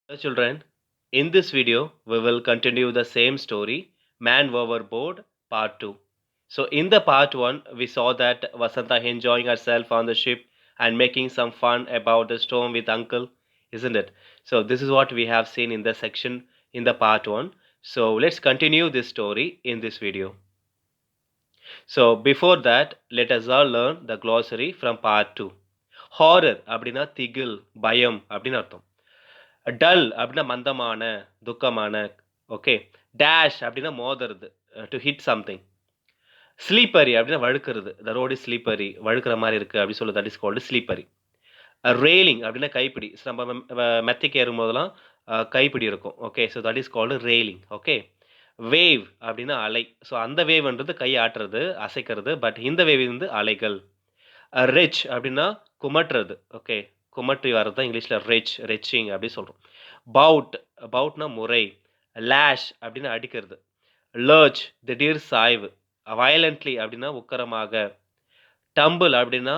Hello children, in this video we will continue the same story, Man Overboard Part 2. So in the Part 1 we saw that Vasanta enjoying herself on the ship and making some fun about the storm with uncle, isn't it? So this is what we have seen in the section in the Part 1. So let's continue this story in this video. So before that, let us all learn the glossary from Part 2. Horror அப்படின்னா திகில் பயம் அப்படின்னு அர்த்தம். Dull அப்படின்னா மந்தமான துக்கமான. Okay. Dash அப்படின்னா மோதுறது, to hit something. ஸ்லீப்பரி அப்படின்னா வழுக்கிறது, த ரோட் இஸ் ஸ்லீப்பரி, வழுக்கிற மாதிரி இருக்கு அப்படி சொல்லுது, தட் இஸ் கால்டு ஸ்லீப்பரி. ரெயிலிங் அப்படின்னா கைப்பிடி, நம்ம மெத்தைக்கு ஏறும்போதெல்லாம் கைப்பிடி இருக்கும். Okay, so that is called railing. Okay. Wave அப்படின்னா அலை. ஸோ அந்த வேவ்ன்றது கை ஆட்டுறது, அசைக்கிறது. பட் இந்த வேவ் வந்து அலைகள். ரெச் அப்படின்னா குமட்டுறது. ஓகே. குமட்டி வர்றது தான் இங்கிலீஷ்ல ரெச்சிங் அப்படி சொல்றோம். பவுட், பவுட்னா முறை. லேஷ் அப்படின்னா அடிக்கிறது. லர்ச் திடீர் சாய்வு. வயலன்ட்லி அப்படின்னா உக்கிரமாக. டம்பிள் அப்படின்னா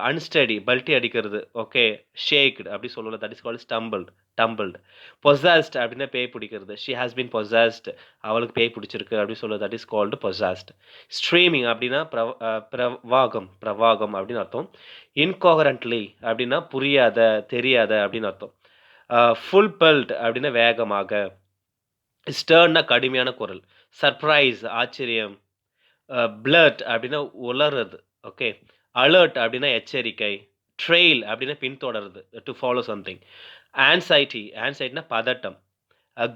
அன்ஸ்டடி பல்ட்டி அடிக்கிறது. ஓகே. ஷேக்டு அப்படி சொல்லுவோம்ல, தட் இஸ் கால்ட் ஸ்டம்பிள்டு. டம்பிள்டு. பொசஸ்ட் அப்படின்னா பேய் பிடிக்கிறது. ஷி ஹாஸ் பீன் பொசஸ்ட், அவளுக்கு பேய் பிடிச்சிருக்கு அப்படி சொல்லுவது, that is called possessed. Streaming அப்படின்னா பிரவாகம், பிரவாகம் அப்படின்னு அர்த்தம். இன்கோஹரண்ட்லி அப்படின்னா புரியாத, தெரியாத அப்படின்னு அர்த்தம். ஃபுல் பெல்ட் அப்படின்னா வேகமாக. ஸ்டர்ன்னா கடுமையான குரல். சர்ப்ரைஸ் ஆச்சரியம். பிளர்ட் அப்படின்னா உளறுறது. ஓகே. அலர்ட் அப்படின்னா எச்சரிக்கை. ட்ரெயில் அப்படின்னா பின்தொடருது, டு ஃபாலோ சம்திங். ஆன்சைட்டி, ஆன்சைட்டினா பதட்டம்.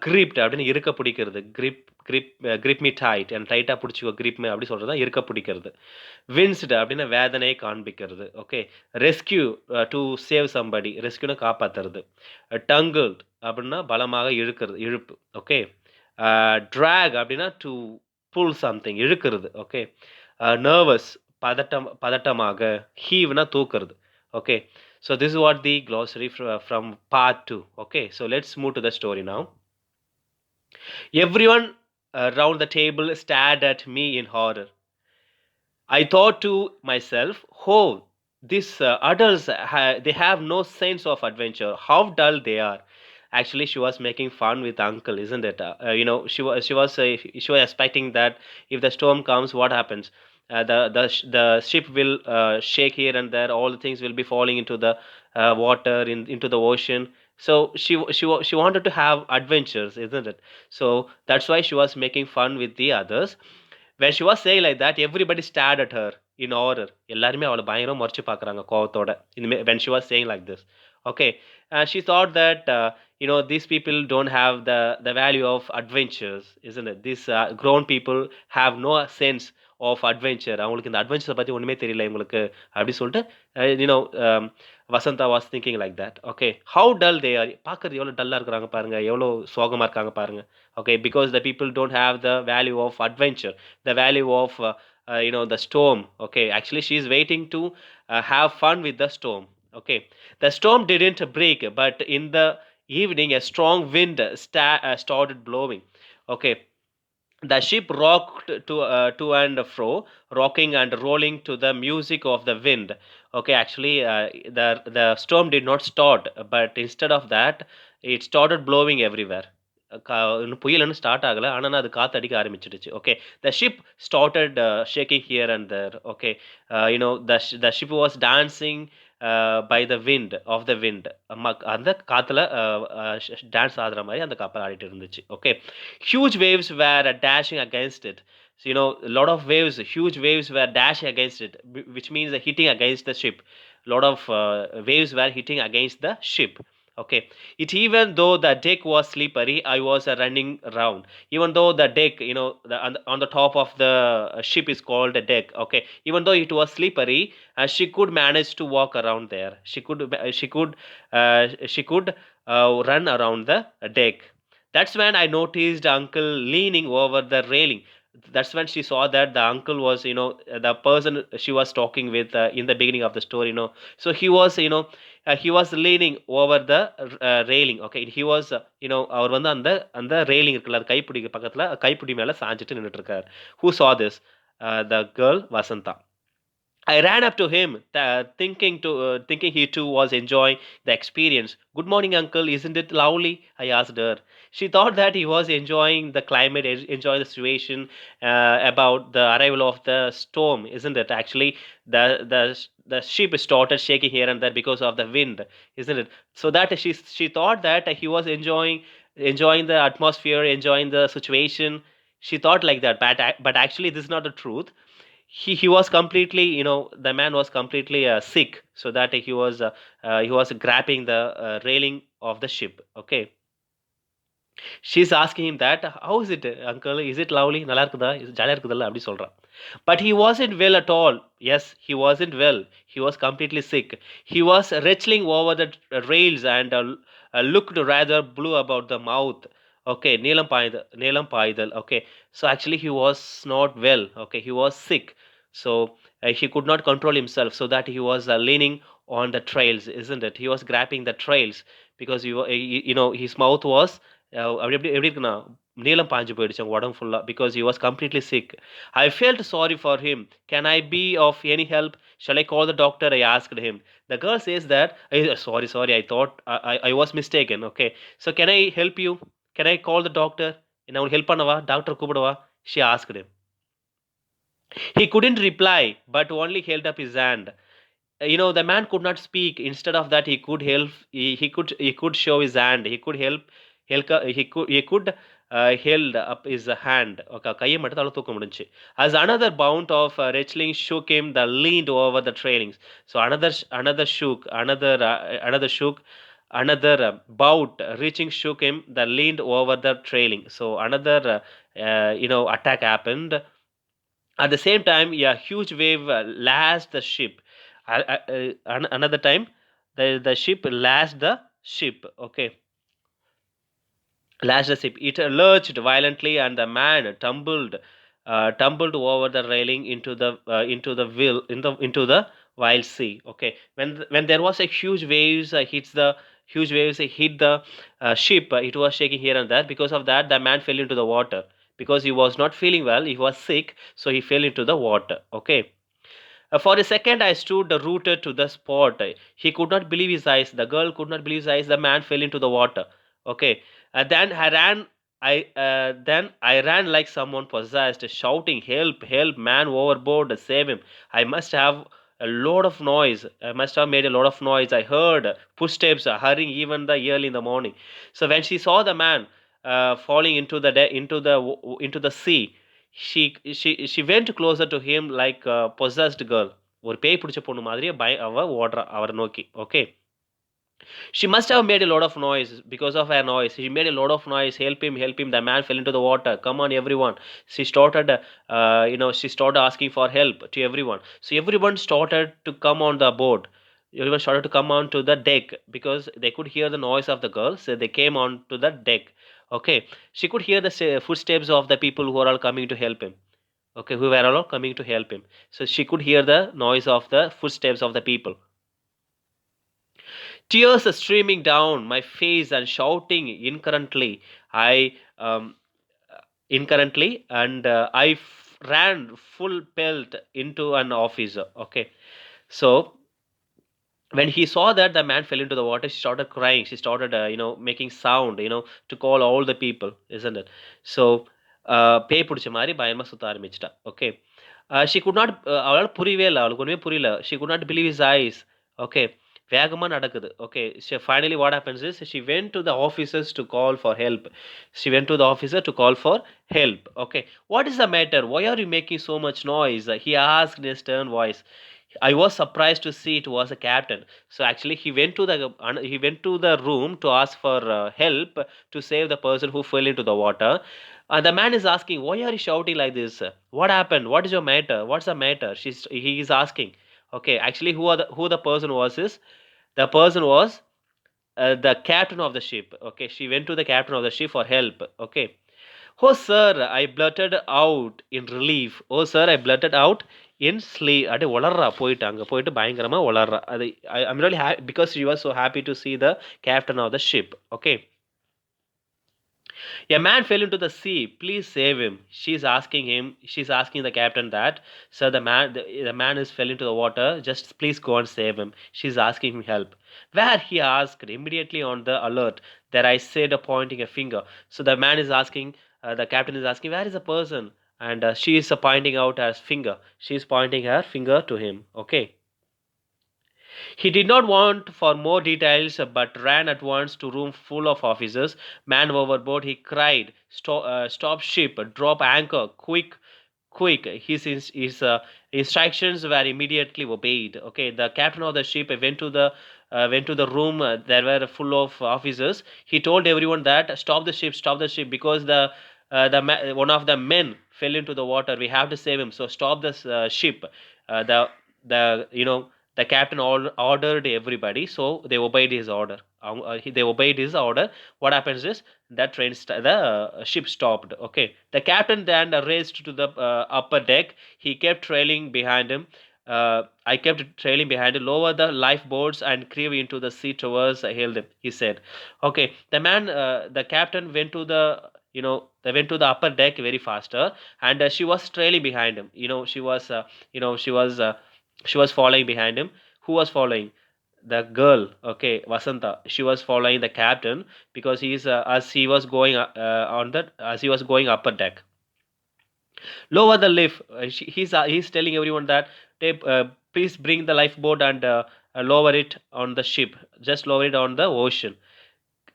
கிரிப்ட் அப்படின்னு இருக்க பிடிக்கிறது. கிரிப் மீ டைட், அண்ட் டைட்டாக பிடிச்சிக்கோ, கிரிப் மீ அப்படி சொல்கிறது தான் இருக்க பிடிக்கிறது. வின்ஸ்டு அப்படின்னா வேதனையை காண்பிக்கிறது. Okay. Rescue, to save somebody, ரெஸ்கியூனா காப்பாற்றுறது. டங்கிள்ட் அப்படின்னா பலமாக இழுக்கிறது, இழுப்பு. ஓகே. ட்ராக் அப்படின்னா டு புல் சம்திங், இழுக்கிறது. ஓகே. நர்வஸ் பதட்டமாக. ஹீவ்னா தூக்குறது. Okay. So this is what the glossary from part 2. Okay, so let's move to the story now. Everyone around the table stared at me in horror. I thought to myself, oh, these adults, they have no sense of adventure. How dull they are. Actually, she was making fun with uncle, isn't it? She was expecting that if the storm comes, what happens? The ship will shake here and there. All the things will be falling into the water, into the ocean. So she wanted to have adventures, isn't it? So that's why she was making fun with the others. When she was saying like that, everybody stared at her in horror. எல்லாருமே அவளை பயங்கரமா முறைச்சு பார்க்குறாங்க கோவத்தோட. When she was saying like this. Okay. She thought that, these people don't have the value of adventures, isn't it? These grown people have no sense of adventure. அவங்களுக்கு இந்த அட்வென்ச்சர்ஸை பற்றி ஒன்றுமே தெரியல இவங்களுக்கு அப்படி சொல்லிட்டு, Vasantha was thinking like that. Okay. How dull they are, பார்க்கறது எவ்வளோ டல்லாக இருக்கிறாங்க பாருங்க, எவ்வளோ சோகமாக இருக்காங்க பாருங்க. Okay, because the people don't have the value of adventure, the value of the storm. Okay, actually she is waiting to have fun with the storm. Okay, the storm didn't break, but in the evening a strong wind started blowing. Okay, the ship rocked to and fro, rocking and rolling to the music of the wind. Okay, actually the storm did not start, but instead of that it started blowing everywhere. இன்னும் புயல் இன்னும் start ஆகல. ஆனா அது காத்து அடிக்க ஆரம்பிச்சுடுச்சு. Okay. The ship started shaking here and there. Okay. The ship was dancing by the wind of the wind. அந்த காத்துல டான்ஸ் ஆடுற மாதிரி அந்த கப்பல் ஆடிட்டு இருந்துச்சு. Okay. Huge waves were dashing against it. So, lot of waves, huge waves were dashing against it, which means hitting against the ship. Lot of waves were hitting against the ship. Okay. It, even though the deck was slippery, I was running around. Even though the deck, on the top of the ship is called a deck. Okay. Even though it was slippery, she could manage to walk around there. She could run around the deck. That's when I noticed uncle leaning over the railing. That's when she saw that the uncle was, the person she was talking with in the beginning of the story. So he was leaning over the railing. Okay, he was, அவர் வந்து அந்த அந்த railing இருக்குல்ல, அது கைப்பிடி பக்கத்துல கைப்பிடி மேல சாஞ்சிட்டு நின்னுட்டு இருக்காரு. Who saw this? The girl Vasanta. I ran up to him, thinking he too was enjoying the experience. Good morning, uncle. Isn't it lovely? I asked her. She thought that he was enjoying the climate, enjoying the situation about the arrival of the storm, isn't it? Actually, the ship started shaking here and there because of the wind, isn't it? So that she thought that he was enjoying the atmosphere, enjoying the situation. She thought like that, but actually, this is not the truth. He was completely, the man was completely sick, so that he was grabbing the railing of the ship. Okay, she's asking him that, how is it, uncle, is it lovely, நல்லா இருக்குதா, இது ஜாலியா இருக்குதுல்ல அப்படி சொல்றான். But he wasn't well at all. Yes, he wasn't well. He was completely sick. He was wrestling over the rails and looked rather blue about the mouth. Okay, neelam paidal. Okay, so actually he was not well. Okay, he was sick. So he could not control himself, so that he was leaning on the trails, isn't it? He was grabbing the trails because his mouth was அப்படி எப்படி எப்படி இருக்குன்னா நீளம் பாய்ஞ்சு போயிடுச்சு அவங்க உடம்பு ஃபுல்லா, because he was completely sick. I felt sorry for him. Can I be of any help? Shall I call the doctor? I asked him. The girl says that, sorry, I thought I was mistaken. Okay, so can I help you? Can I call the doctor? நான் உங்களுக்கு help பண்ணவா, doctor கூப்பிடவா? She asked him. He couldn't reply, but only held up his hand. The man could not speak. Instead of that, he could help. He could show his hand. He could held up his hand. Okay, கையை மட்டும் தலை தூக்க முடிஞ்சுச்சு. As another bout of wrestling shook him, the leaned over the trailings. So another shook, another bout reaching shook him, the leaned over the trailing. So another attack happened. At the same time, yeah, huge wave lashed the ship. Another time, the ship lashed the ship. Okay, lashed the ship. It lurched violently, and the man tumbled over the railing into the wild sea. Okay, when there was a huge waves hit the ship. It was shaking here and there. Because of that, the man fell into the water because he was not feeling well. He was sick, so he fell into the water. Okay. For a second, I stood rooted to the spot. He could not believe his eyes. The girl could not believe his eyes. The man fell into the water. Okay. Then I ran. I ran like someone possessed, shouting, "Help! Help! Man overboard! Save him!" I must have a lot of noise. I must have made a lot of noise. I heard footsteps hurrying even the early in the morning. So when she saw the man falling into the sea, she went closer to him like a possessed girl. ஒரு பேய் பிடிச்ச பொண்ணு மாதிரியே அவ ஓடுறா அவரை நோக்கி. Okay, she must have made a lot of noise. Because of her noise, she made a lot of noise. Help him, help him, the man fell into the water, come on everyone. She started asking for help to everyone. So everyone started to come on the boat. Everyone started to come on to the deck because they could hear the noise of the girl, so they came on to the deck. Okay, she could hear the footsteps of the people who are all coming to help him. Okay, who were all coming to help him. So she could hear the noise of the footsteps of the people. Tears are streaming down my face and shouting incoherently. I incoherently and ran full pelt into an office. Okay, so when he saw that the man fell into the water, she started crying. She started, making sound, to call all the people, isn't it? So, பேய் பிடிச்ச மாதிரி பயமா சுத்த ஆரம்பிச்சிட்டா. Okay, she could not, அவளால் புரியவே இல்லை, அவளுக்கு ஒன்றுமே புரியல. She could not believe his eyes. Okay, வேகமா நடக்குது. Okay, finally what happens is she went to the officers to call for help. She went to the officer to call for help. Okay, what is the matter, why are you making so much noise? He asked in a stern voice. I was surprised to see it was a captain. So actually, he went to the room to ask for help to save the person who fell into the water. And the man is asking, "Why are you shouting like this? What happened? What is your matter? What's the matter?" He is asking. Okay, actually, who the person was is the person was the captain of the ship. Okay, she went to the captain of the ship for help. Okay. Oh, sir, I blurted out in relief. Oh, sir, I blurted out in sleep. அடே ஒளர்றா போயிட்டு அங்கே போயிட்டு பயங்கரமா ஒளர்றா. அது I'm really happy because she was so happy to see the captain of the ship. Okay. A man fell into the sea. Please save him. She's asking him. She's asking the captain that, sir, the man is fell into the water. Just please go and save him. She's asking him help. Where he asked immediately on the alert. There I said, pointing a finger. So the man is asking. The captain is asking, where is the person? And she is pointing out her finger. She is pointing her finger to him. Okay. He did not want for more details, but ran at once to room full of officers. Man overboard, he cried, stop ship, drop anchor, quick, quick. His instructions were immediately obeyed. Okay, the captain of the ship went to the room. There were full of officers. He told everyone that stop the ship, because one of the men fell into the water. We have to save him. So stop this ship. The the captain ordered everybody, so they obeyed his order. They obeyed his order. What happens is that the ship stopped. Okay, the captain then raced to the upper deck. He kept trailing behind him. I kept trailing behind him. Lower the lifeboats and crew into the sea towards hailed him. He said, "Okay." The captain went to the they went to the upper deck very faster, and she was trailing behind him. You know, she was following behind him. Who was following? The girl. Okay, Vasanta. She was following the captain because as he was going upper deck. Lower the lift. He's telling everyone that please bring the lifeboat and lower it on the ship. Just lower it on the ocean.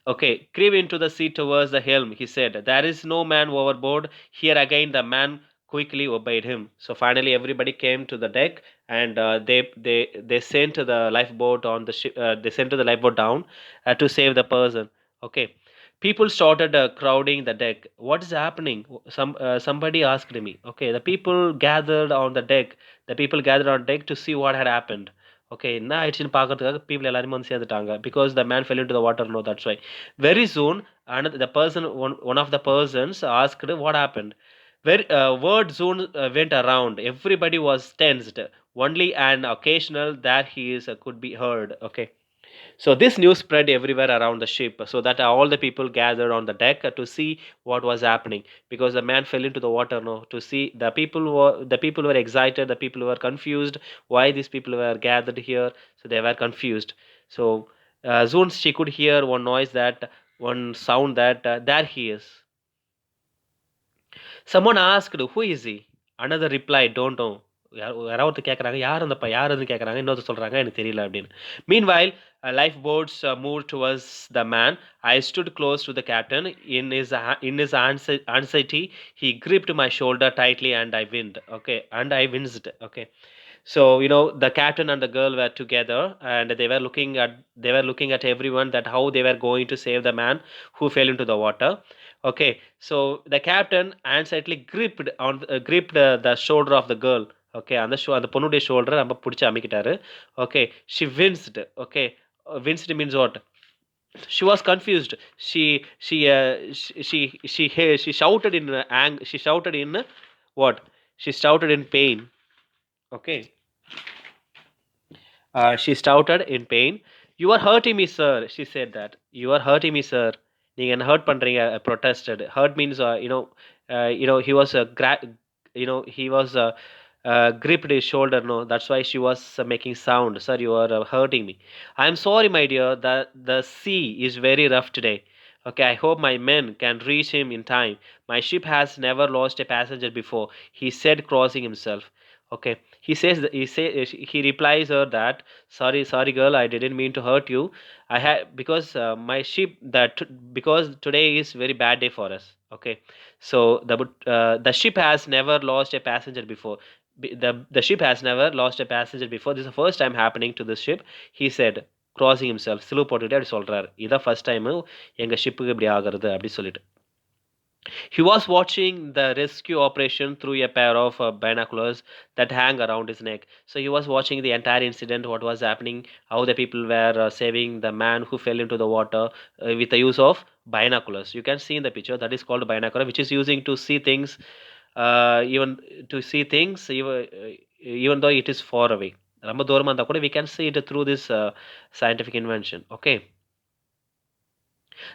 Okay, creep into the sea towards the helm, he said. There is no man overboard. Here again the man quickly obeyed him. So finally everybody came to the deck, and they sent the lifeboat on the ship. They sent to the lifeboat down to save the person. Okay. People started crowding the deck. What is happening? Somebody asked me. Okay, the people gathered on the deck. The people gathered on deck to see what had happened. Okay, என்ன ஆயிடுச்சுன்னு பார்க்கறதுக்காக people எல்லாருமே வந்து சேர்ந்துட்டாங்க, because the man fell into the water. No, that's why. Very soon, one of the persons asked what happened. Word soon went around. Everybody was tensed. Only an occasional that he is could be heard. Okay, so this news spread everywhere around the ship, so that all the people gathered on the deck to see what was happening, because the man fell into the water. No, to see the people were excited, the people were confused. Why these people were gathered here? So they were confused. So soon she could hear one sound that there he is. Someone asked, who is he? Another replied, don't know. யாராவது கேட்குறாங்க, யார் அந்தப்பா யாருன்னு கேட்குறாங்க. இன்னொருத்தர் சொல்கிறாங்க, எனக்கு தெரியல அப்படின்னு. Meanwhile, lifeboats moved towards the man. I stood close to the captain. In his anxiety, he gripped my shoulder tightly, and I winced. Okay, and I winced. Okay, so the captain and the girl were together, and they were looking at everyone, that how they were going to save the man who fell into the water. Okay, so the captain anxiously gripped the shoulder of the girl. Okay, அந்த பொண்ணுடைய ஷோல்டரை நம்ம பிடிச்சி அமைக்கிட்டாரு. Okay, she winced. Okay, winced means what? She was confused. She shouted in she shouted in what? She shouted in pain. Okay, she shouted in pain. You are hurting me, sir. She said that. You are hurting me, sir. நீங்க என்ன hurt பண்றீங்க, protested. Hurt means he was he was gripped his shoulder. No, that's why she was making sound. Sir, you are hurting me. I am sorry, my dear. The sea is very rough today. Okay, I hope my men can reach him in time. My ship has never lost a passenger before, he said, crossing himself. Okay, he replies her that, sorry girl, I didn't mean to hurt you. I had because my ship that because today is very bad day for us. Okay, so the ship has never lost a passenger before. The ship has never lost a passenger before. This is the first time happening to this ship, he said, crossing himself. சிலுவை போட்டுக்கிட்டே அப்படி சொல்றாரு, இதான் first time எங்க ஷிப்புக்கு இப்படி ஆகிறது அப்படி சொல்லிட்டு. He was watching the rescue operation through a pair of binoculars that hang around his neck. So he was watching the entire incident, what was happening, how the people were saving the man who fell into the water with the use of binoculars. You can see in the picture that is called binocular, which is using to see things, even though it is far away. ரொம்ப தூரமா இருந்தா கூட we can see it through this scientific invention. Okay.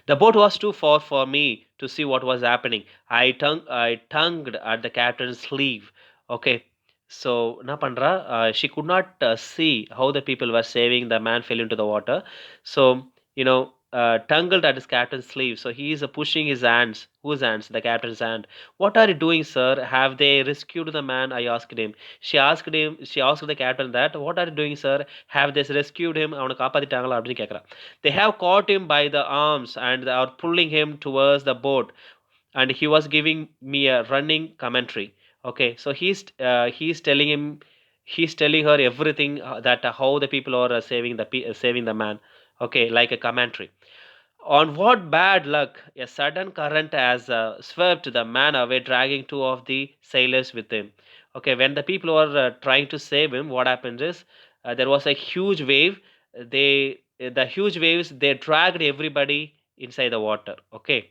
The boat was too far for me to see what was happening. I tugged at the captain's sleeve. Okay. So, na pandra, she could not see how the people were saving. The man fell into the water. So, tangled at his captain's sleeve. So he is pushing his hands. Whose hands? The captain's hand. What are you doing, sir? Have they rescued the man? I asked him. She asked the captain that, what are you doing, sir? Have they rescued him? அவனை காப்பாத்திட்டாங்களா அப்படின்னு கேட்குறா. They have caught him by the arms and are pulling him towards the boat, and he was giving me a running commentary. Okay, so he's telling her everything, that how the people are saving the man. Okay, like a commentary. On what bad luck, a sudden current has swept the man away, dragging two of the sailors with him. Okay, when the people were trying to save him, what happens is, there was a huge wave. The huge waves, they dragged everybody inside the water. Okay,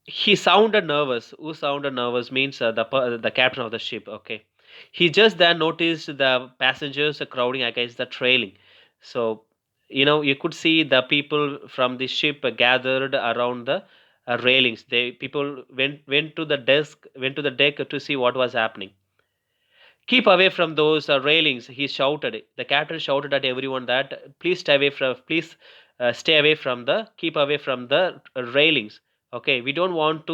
he sounded nervous. Who sounded nervous means the captain of the ship. Okay, he just then noticed the passengers crowding against the trailing. So you could see the people from the ship gathered around the railings. They people went to the deck to see what was happening. Keep away from those railings, he shouted. The captain shouted at everyone that please stay away from the keep away from the railings. Okay, we don't want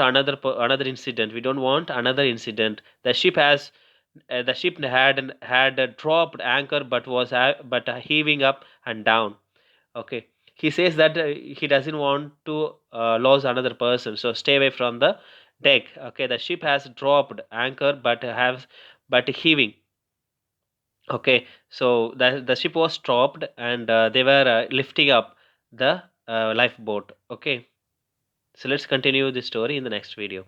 another incident. We don't want another incident. The ship had dropped anchor, but heaving up and down. Okay, he says that he doesn't want to lose another person, so stay away from the deck. Okay, the ship has dropped anchor, but heaving. Okay, so the ship was stopped, and they were lifting up the lifeboat. Okay, so let's continue this story in the next video.